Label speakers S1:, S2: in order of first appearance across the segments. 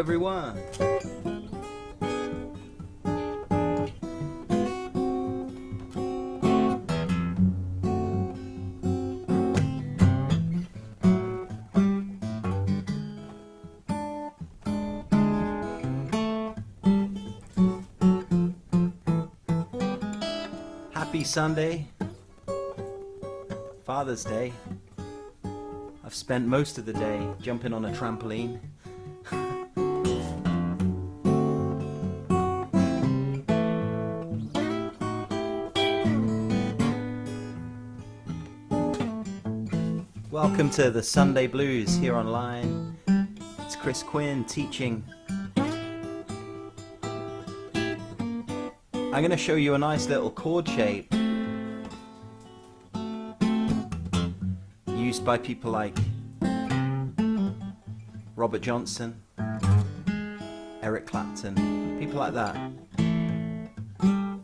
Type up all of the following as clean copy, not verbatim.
S1: everyone. Happy Sunday, Father's Day. I've spent most of the day jumping on a trampoline. Welcome to the Sunday Blues here online. It's Chris Quinn teaching. I'm going to show you a nice little chord shape used by people like Robert Johnson, Eric Clapton, people like that.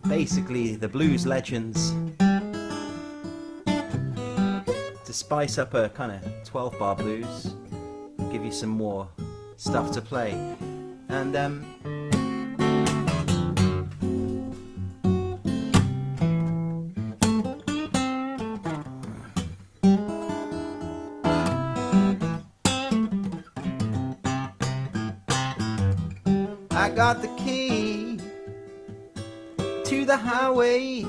S1: Basically the blues legends, to spice up a kind of 12-bar blues, give you some more stuff to play. And I got the key to the highway.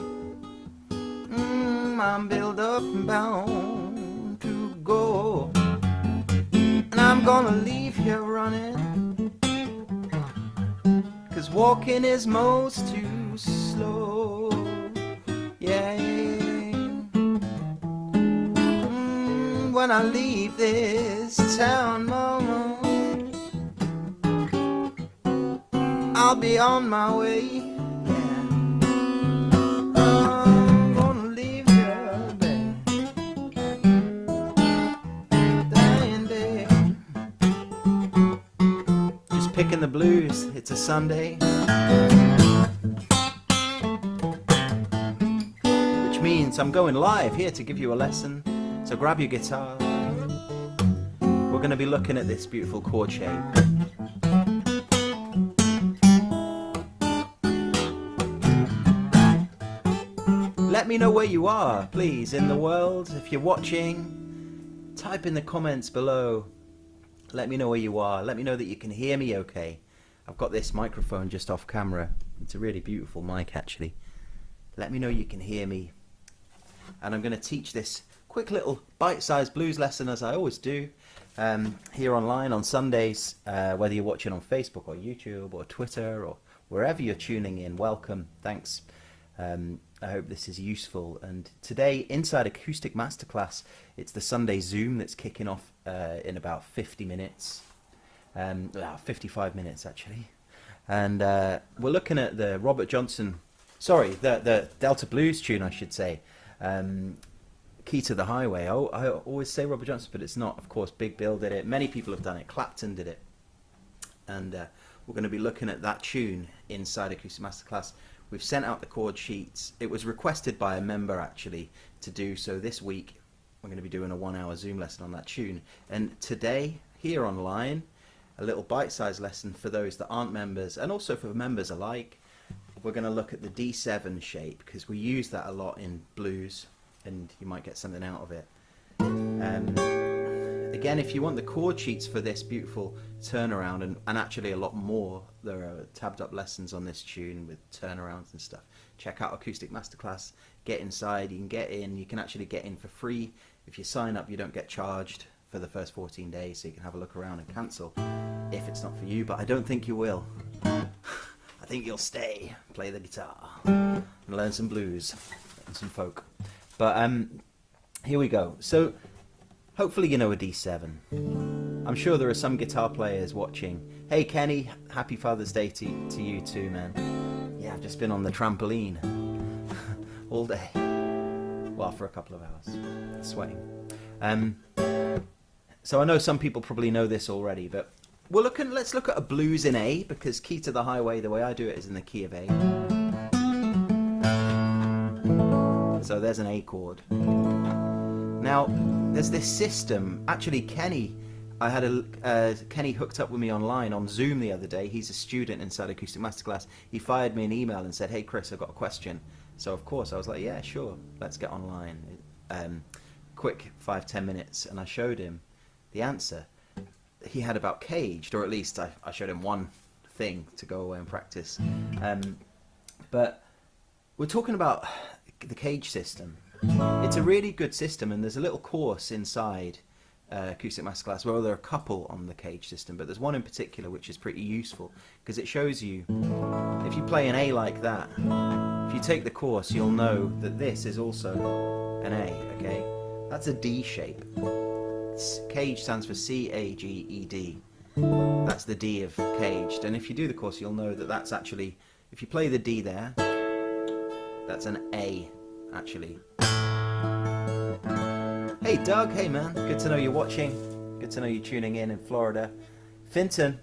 S1: I'm built up and bound to go, and I'm gonna leave here running, 'cause walking is most too slow. Yeah. When I leave this town, mama, I'll be on my way. I'm gonna leave here, babe. Day. Just picking the blues. It's a Sunday, which means I'm going live here to give you a lesson. So grab your guitar. We're going to be looking at this beautiful chord shape. Let me know where you are, please, in the world. If you're watching, type in the comments below. Let me know where you are. Let me know that you can hear me okay. I've got this microphone just off camera. It's a really beautiful mic, actually. Let me know you can hear me. And I'm going to teach this quick little bite-sized blues lesson, as I always do, here online on Sundays, whether you're watching on Facebook or YouTube or Twitter or wherever you're tuning in. Welcome. Thanks. I hope this is useful. And today, inside Acoustic Masterclass, it's the Sunday Zoom that's kicking off in about 50 minutes. 55 minutes, actually. And we're looking at the Robert Johnson, the Delta Blues tune, I should say. Key to the Highway. I always say Robert Johnson, but it's not. Of course, Big Bill did it. Many people have done it. Clapton did it. And we're going to be looking at that tune inside Acoustic Masterclass. We've sent out the chord sheets. It was requested by a member, actually, to do so this week. We're going to be doing a 1-hour Zoom lesson on that tune. And today, here online, a little bite-sized lesson for those that aren't members, and also for members alike. We're going to look at the D7 shape, because we use that a lot in blues, and you might get something out of it. Again, if you want the chord sheets for this beautiful turnaround, and actually a lot more, there are tabbed up lessons on this tune with turnarounds and stuff. Check out Acoustic Masterclass, get inside, you can get in, you can actually get in for free. If you sign up, you don't get charged for the first 14 days, so you can have a look around and cancel if it's not for you, but I don't think you will. I think you'll stay, play the guitar, and learn some blues and some folk. But here we go. So hopefully you know a D7. I'm sure there are some guitar players watching. Hey Kenny, happy Father's Day to you too, man. Yeah, I've just been on the trampoline all day. Well, for a couple of hours, sweating. So I know some people probably know this already, but let's look at a blues in A, because Key to the Highway, the way I do it, is in the key of A. So there's an A chord. Now, there's this system. Actually, Kenny I had Kenny hooked up with me online on Zoom the other day. He's a student inside Acoustic Masterclass. He fired me an email and said, "Hey Chris, I've got a question." So of course I was like, "Yeah, sure, let's get online." Quick 5-10 minutes, and I showed him the answer. He had about Caged, or at least I showed him one thing to go away and practice. But we're talking about the Cage system. It's a really good system, and there's a little course inside Acoustic Masterclass. Well, there are a couple on the Cage system, but there's one in particular which is pretty useful because it shows you, if you play an A like that, if you take the course, you'll know that this is also an A, okay? That's a D shape. Cage stands for C-A-G-E-D. That's the D of Caged, and if you do the course, you'll know that that's actually, if you play the D there, that's an A, actually. Hey Doug, hey man, good to know you're watching. Good to know you're tuning in Florida. Finton,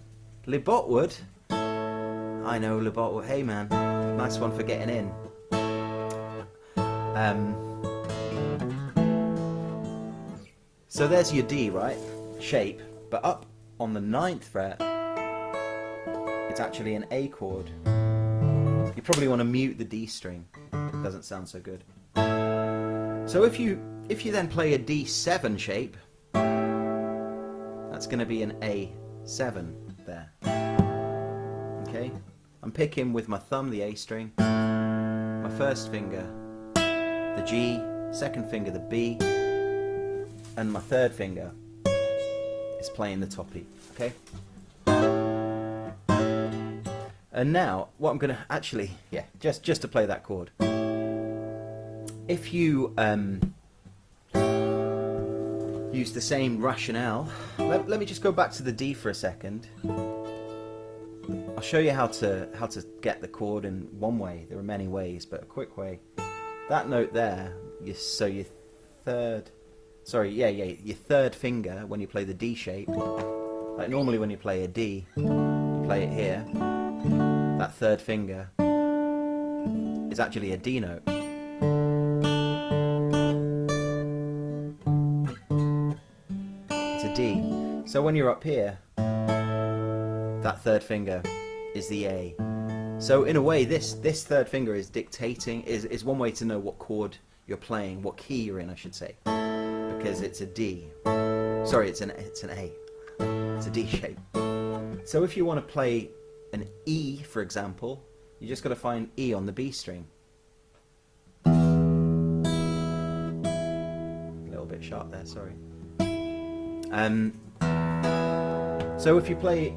S1: Libotwood. I know Libotwood. Hey man, nice one for getting in. So there's your D, right? Shape, but up on the 9th fret, it's actually an A chord. You probably want to mute the D string. It doesn't sound so good. So if you then play a D7 shape, that's going to be an A7 there. Okay? I'm picking with my thumb the A string, my first finger the G, second finger the B, and my third finger is playing the top E. Okay? And now, what I'm going to actually, just to play that chord. If you use the same rationale, let me just go back to the D for a second. I'll show you how to get the chord in one way. There are many ways, but a quick way. That note there, your third finger when you play the D shape. Like normally when you play a D, you play it here. That third finger is actually a D note. D. So when you're up here, that third finger is the A. So in a way, this third finger is dictating, is one way to know what chord you're playing, what key you're in, I should say, because it's a D. Sorry, it's an A. It's a D shape. So if you want to play an E, for example, you just got to find E on the B string. A little bit sharp there, sorry. So if you play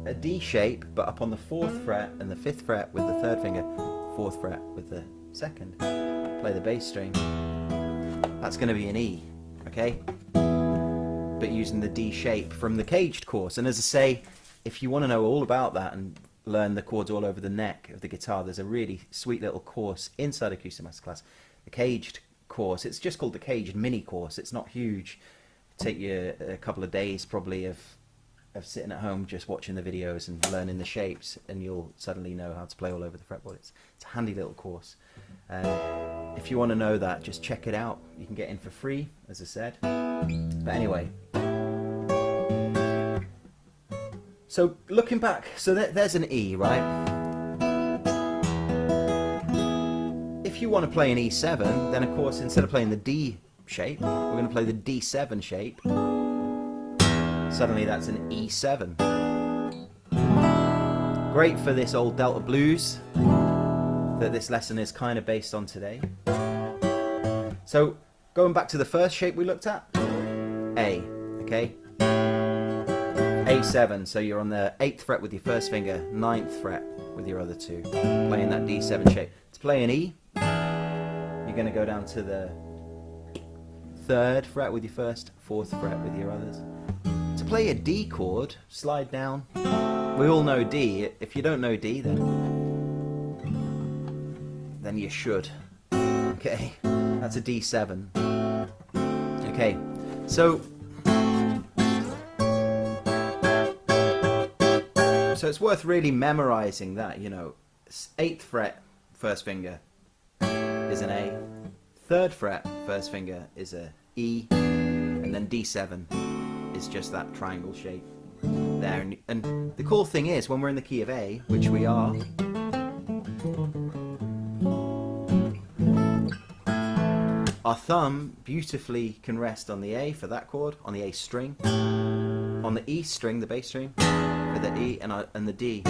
S1: a D shape, but up on the 4th fret and the 5th fret with the third finger, 4th fret with the second, play the bass string, that's going to be an E, okay? But using the D shape from the Caged course. And as I say, if you want to know all about that and learn the chords all over the neck of the guitar, there's a really sweet little course inside Acoustic Masterclass, the Caged course. It's just called the Caged mini course. It's not huge. Take you a couple of days probably of sitting at home just watching the videos and learning the shapes, and you'll suddenly know how to play all over the fretboard. It's a handy little course. If you want to know that, just check it out. You can get in for free, as I said. But anyway, so looking back, so there's an E, right? If you want to play an E7, then of course instead of playing the D shape, we're going to play the D7 shape. Suddenly that's an E7. Great for this old Delta blues that this lesson is kind of based on today. So going back to the first shape we looked at, A, okay? A7, so you're on the 8th fret with your first finger, 9th fret with your other two, playing that D7 shape. To play an E, you're going to go down to the 3rd fret with your first, 4th fret with your others. To play a D chord, slide down. We all know D. If you don't know D, then you should. Okay, that's a D7. Okay, so it's worth really memorizing that, you know. 8th fret, first finger is an A. 3rd fret, first finger is a E, and then D7 is just that triangle shape there. And the cool thing is, when we're in the key of A, which we are, our thumb beautifully can rest on the A for that chord, on the A string, on the E string, the bass string, for the E, and the D.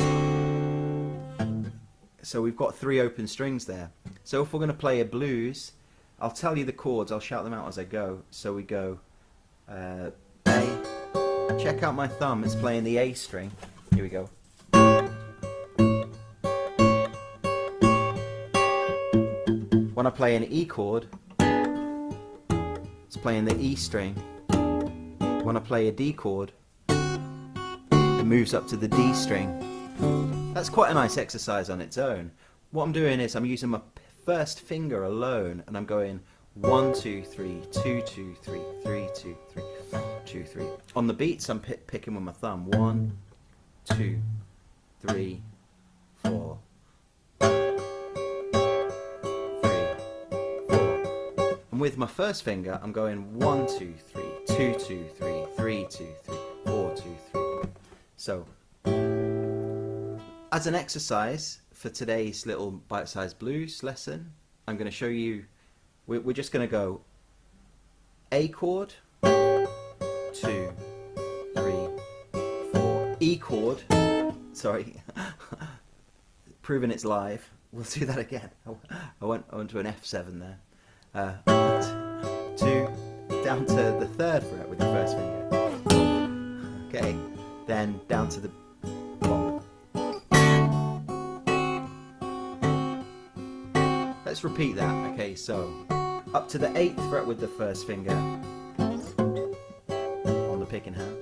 S1: So we've got 3 open strings there. So if we're going to play a blues, I'll tell you the chords, I'll shout them out as I go. So we go A. Check out my thumb, it's playing the A string. Here we go. When I play an E chord, it's playing the E string. When I play a D chord, it moves up to the D string. That's quite a nice exercise on its own. What I'm doing is I'm using my first finger alone, and I'm going 1, 2, 3, 2, 2, 3, 3, 2, 3, 2, 3. On the beats, I'm picking with my thumb. 1, 2, 3, 4. 3, 4. And with my first finger, I'm going 1, 2, 3, 2, 2, 3, 3, 2, 3, 4, 2, 3. So, as an exercise for today's little bite-sized blues lesson, I'm going to show you, we're just going to go A chord, 2, 3, 4, E chord, sorry, proving it's live, we'll do that again, I went to an F7 there, 2, down to the 3rd fret with your first finger, okay, then down to the bottom. Let's repeat that. Okay, so up to the 8th fret with the first finger on the picking hand,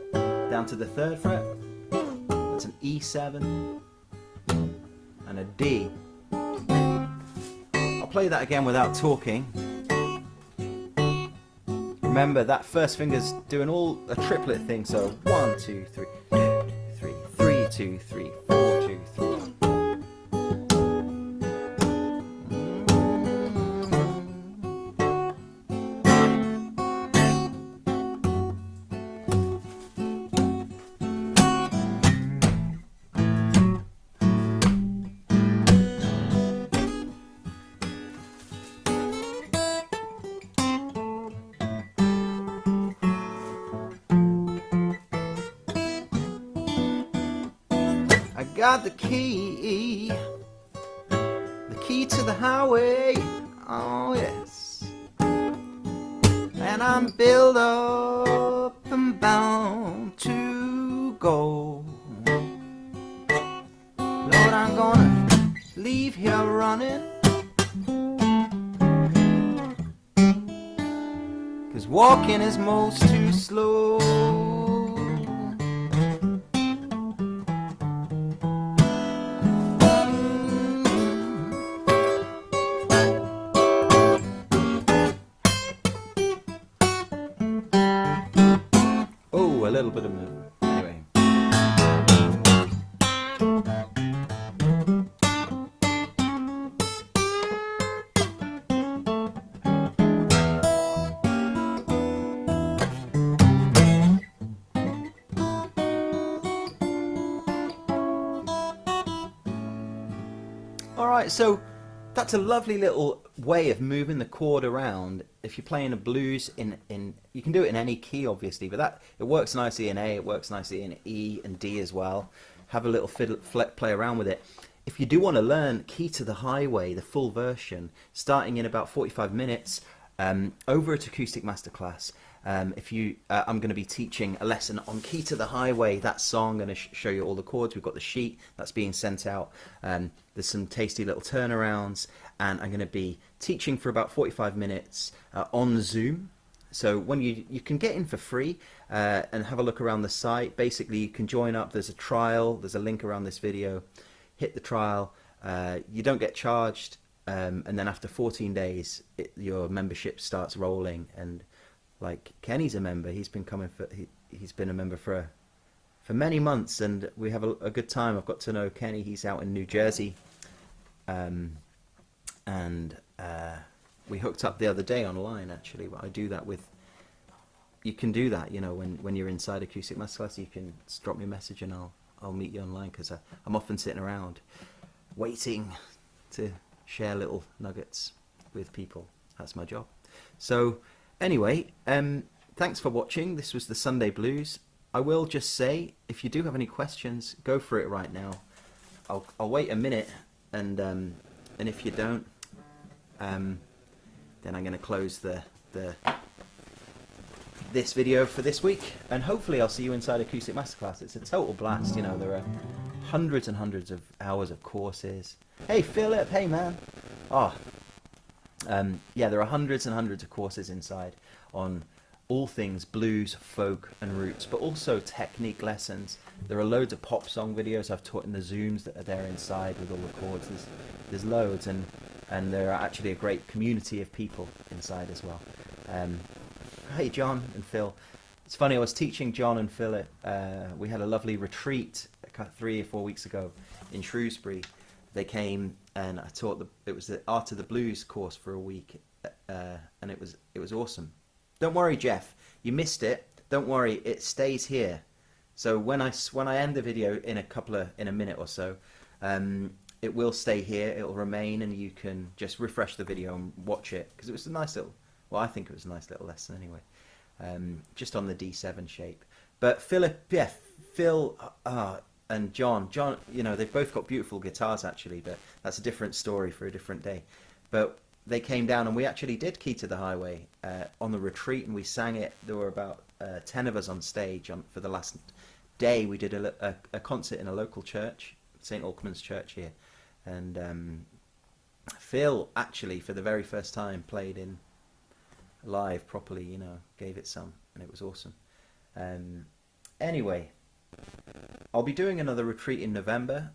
S1: down to the 3rd fret, that's an E7 and a D. I'll play that again without talking. Remember that first finger's doing all a triplet thing, so 1, 2, 3, 2, 3, 3, 2, 3, 4, 2, 3. I got the key to the highway, oh yes, and I'm built up and bound to go. Lord, I'm gonna leave here running, 'cause walking is most too slow. A little bit of movement. Anyway. Alright, so that's a lovely little way of moving the chord around. If you're playing a blues in you can do it in any key obviously, but it works nicely in A, it works nicely in E and D as well. Have a little play around with it. If you do want to learn Key to the Highway, the full version, starting in about 45 minutes, over at Acoustic Masterclass, I'm going to be teaching a lesson on Key to the Highway, that song. I'm going to show you all the chords. We've got the sheet that's being sent out. There's some tasty little turnarounds, and I'm going to be teaching for about 45 minutes on Zoom. So when you can get in for free and have a look around the site. Basically, you can join up. There's a trial. There's a link around this video. Hit the trial. You don't get charged, and then after 14 days, your membership starts rolling. And like Kenny's a member. He's been coming for. He's been a member for many months, and we have a good time. I've got to know Kenny. He's out in New Jersey, and we hooked up the other day online. Actually, I do that with you can do that, you know, when you're inside Acoustic Masterclass, you can just drop me a message and I'll meet you online, because I'm often sitting around waiting to share little nuggets with people. That's my job. So anyway, thanks for watching. This was the Sunday Blues. I will just say, if you do have any questions, go for it right now. I'll wait a minute, and if you don't, then I'm going to close this video for this week, and hopefully I'll see you inside Acoustic Masterclass. It's a total blast. You know, there are hundreds and hundreds of hours of courses. Hey Philip, hey man. Yeah, there are hundreds and hundreds of courses inside on all things blues, folk and roots, but also technique lessons. There are loads of pop song videos I've taught in the Zooms that are there inside with all the chords. There's loads, and there are actually a great community of people inside as well. Hey John and Phil. It's funny, I was teaching John and Philip. We had a lovely retreat 3 or 4 weeks ago in Shrewsbury. They came and I taught it was the Art of the Blues course for a week, and it was awesome. Don't worry, Jeff, you missed it. Don't worry, it stays here. So when I end the video in a minute or so, it will stay here. It will remain, and you can just refresh the video and watch it, because it was a nice little. Well, I think it was a nice little lesson anyway, just on the D7 shape. But Phil, and John, you know, they've both got beautiful guitars actually, but that's a different story for a different day. But they came down and we actually did Key to the Highway on the retreat, and we sang it. There were about 10 of us on stage for the last day. We did a concert in a local church, St. Alkmund's Church here, and Phil actually for the very first time played in live properly, you know, gave it some, and it was awesome. Anyway, I'll be doing another retreat in November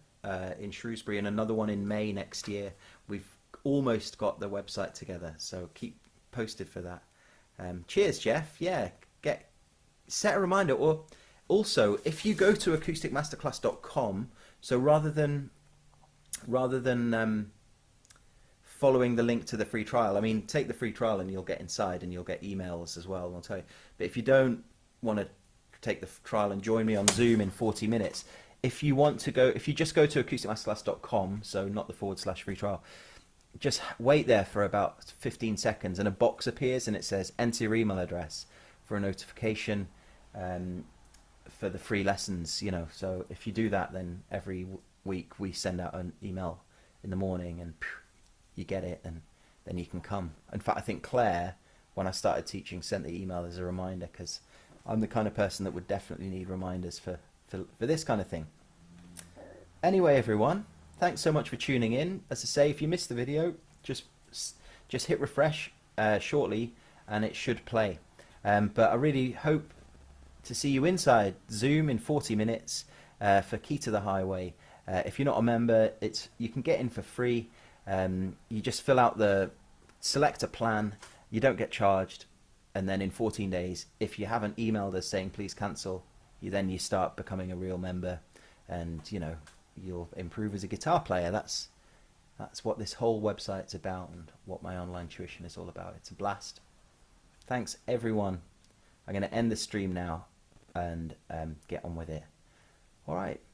S1: in Shrewsbury, and another one in May next year. We've almost got the website together, so keep posted for that. Cheers, Jeff. Yeah, set a reminder, or also if you go to acousticmasterclass.com, so rather than following the link to the free trial, I mean, take the free trial and you'll get inside and you'll get emails as well, and I'll tell you. But if you don't want to take the trial and join me on Zoom in 40 minutes, if you just go to acousticmasterclass.com, so not the /free trial, just wait there for about 15 seconds and a box appears and it says enter your email address for a notification for the free lessons, you know. So if you do that, then every week we send out an email in the morning, and you get it, and then you can come. In fact, I think Claire, when I started teaching, sent the email as a reminder, because I'm the kind of person that would definitely need reminders for this kind of thing. Anyway, everyone, thanks so much for tuning in. As I say, if you missed the video, just hit refresh shortly and it should play. But I really hope to see you inside Zoom in 40 minutes for Key to the Highway. If you're not a member, you can get in for free. You just select a plan, you don't get charged, and then in 14 days, if you haven't emailed us saying please cancel, you start becoming a real member, and you know, you'll improve as a guitar player. That's what this whole website's about, and what my online tuition is all about. It's a blast. Thanks everyone. I'm going to end the stream now and get on with it. All right.